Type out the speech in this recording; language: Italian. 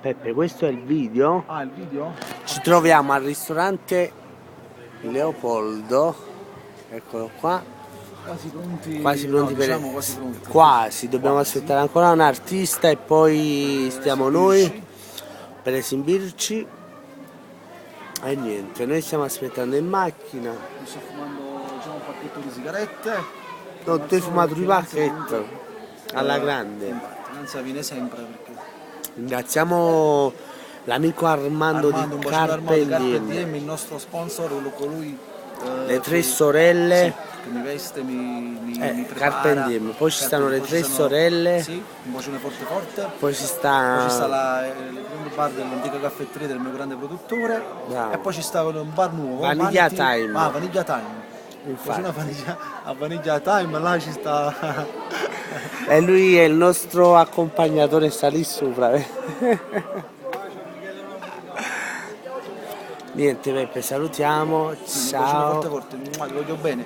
Peppe, questo è il video. Ah, il video? Ci troviamo al ristorante Leopoldo. Eccolo qua. Quasi pronti. Quasi pronti per. Diciamo quasi pronti. Quasi, dobbiamo Quasi. aspettare ancora un artista e poi stiamo noi per esibirci. E niente, noi stiamo aspettando in macchina. Mi sto fumando un pacchetto di sigarette. No, tu hai fumato un pacchetto alla grande. Finanza viene sempre perché. Ringraziamo l'amico Armando un di bacio Carpe Carpe Diem. Diem, il nostro sponsor, colui. Le tre sorelle. Sì, che mi veste, mi Carpe prepara. Diem. Poi ci Carpe stanno Diem, le poi ci tre stanno- sorelle. Sì, un bacione forte forte. Poi ci Poi ci sta. sta il grande bar dell'antica caffetteria del mio grande produttore. Bravo. E poi ci sta un bar nuovo. Vaniglia Time. Ah, Vaniglia Time. Infatti. A Vaniglia Time, là ci sta. E lui è il nostro accompagnatore, sta lì sopra. Niente Peppe, salutiamo. Un bacione Ciao. forte forte, ti voglio bene.